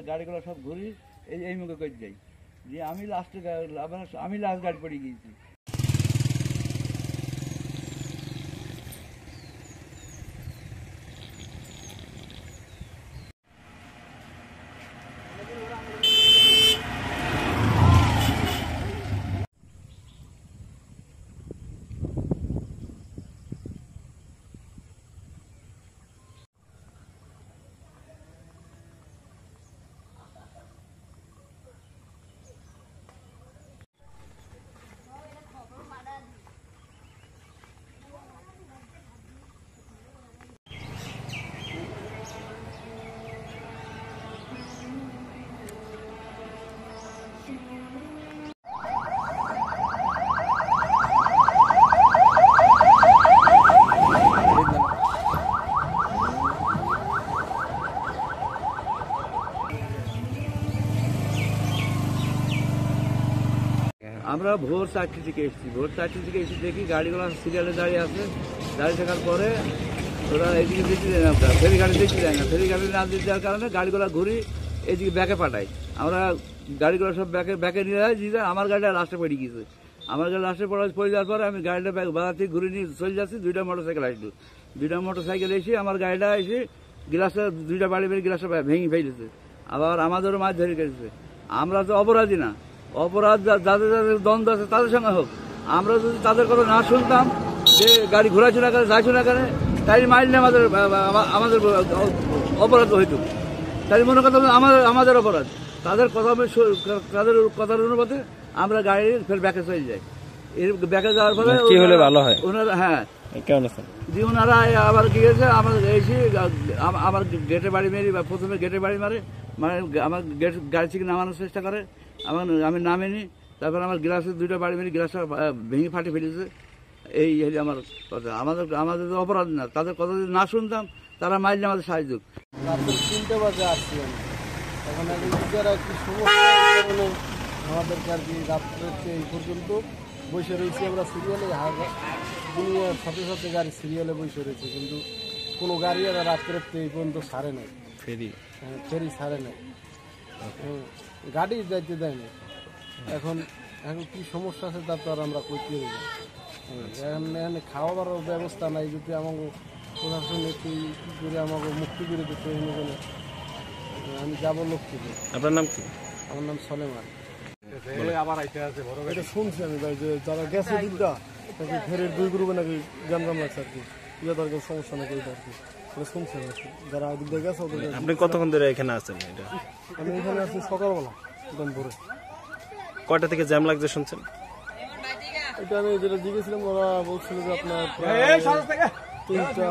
গাড়িগুলো সব ঘুরি এই মুখে করে যাই, যে আমি লাস্ট গাড়ি পড়ে গিয়েছি। আমরা ভোর 4টে থেকে এসেছি, দেখি গাড়িগুলো সিরিয়ালে দাঁড়িয়ে আছে। দাঁড়িয়ে থাকার পরে ওরা এইদিকে দেখতে যায় না, ফেরি গাড়ি দেখতে যায় না। ফেরি গাড়ি না দিতে যাওয়ার কারণে গাড়িগুলো ঘুরি এইদিকে ব্যাকে পাঠাই। আমরা গাড়িগুলো সব ব্যাকে নিয়ে যাই, আমার গাড়িটা লাস্টে পড়ে গিয়েছে। আমার গাড়ি লাস্টে পড়ে যাওয়ার পরে আমি গাড়িটা বাজার থেকে ঘুরে নিয়ে চলে যাচ্ছি। 2টা মোটরসাইকেল আসলো। 2টা মোটরসাইকেল এসে আমার গাড়িটা এসে গ্লাসটা 2টা বাড়ি গ্লাসটা ভেঙে ফেলেছে। আবার আমাদেরও মাছ ধরে গেছে। আমরা তো অপরাধী না, অপরাধ যাদের যাদের দ্বন্দ্ব আছে তাদের সঙ্গে হোক। আমরা যদি তাদের কথা না শুনতাম, যে গাড়ি ঘোরাচুরা করে যাইছো না কেন, তাই মাইলে আমাদের অপরাধ হইতো। তাই মনে করতাম আমাদের অপরাধ। তাদের কথার অনুপাতে আমরা গাড়ি ফের ব্যাকে চলে যাই। এর ব্যাকে যাওয়ার পরে কি হলে ভালো হয় ওনারা, হ্যাঁ জি, ওনারা আবার কি হয়েছে, আমাদের এসে আমার গেটে বাড়ি মেরি, প্রথমে গেটে বাড়ি মারে, মানে আমার গাড়ি থেকে নামানোর চেষ্টা করে। আমি নামিনি। তারপর আমার গ্লাসে 2টা বাড়ি মেরে গ্লাসটা ভেঙে ফাটে ফেলেছে। এই হলে আমার কথা। আমাদের তো অপরাধ না, তাদের কথা যদি না শুনতাম তারা মাইলে আমাদের সাহায্য। রাত্রে 3টে বাজে আসছি আমি। এখন একটু সমস্যা আমাদেরকে আর কি রাত্রে এই পর্যন্ত বসে রয়েছি আমরা সিরিয়ালে। দুনিয়ার সাথে সাথে গাড়ি সিরিয়ালে বসে রয়েছে, কিন্তু কোনো গাড়ি আর রাত্রে এই পর্যন্ত ছাড়ে নাই। ফেরি ছাড়ে নাই, গাড়ি যাইতে দেয় না। এখন কি সমস্যা আছে তা তো আর আমরা করতে দেব। এখানে খাওয়াবার ব্যবস্থা নাই। যদি আমাকে প্রশাসন একটু কী করে আমাকে মুক্তি করে দিতে হয়, আমি যাবো লক্ষ্মীপুর। আপনার নাম কি? আমার নাম সলেমান। এটা শুনছি আমি ভাই, যে যারা গেছে দিকটা নাকি ফেরির 2 গ্রুপে নাকি জামজাম লাগছে আর কি, তার সমস্যা নাকি ওইটা আর কি। এটা শুনছি আমি, যারা দিক দিয়ে গেছে ওদের। আপনি কতক্ষণ ধরে এখানে আছেন? আমি এখানে আছি সকালবেলা, একদম ভোরে। কয়টা থেকে জ্যাম লাগছে শুনছেন? এটা আমি যেটা জিজ্ঞেছিলাম, ওরা বলছিল যে আপনার 3টা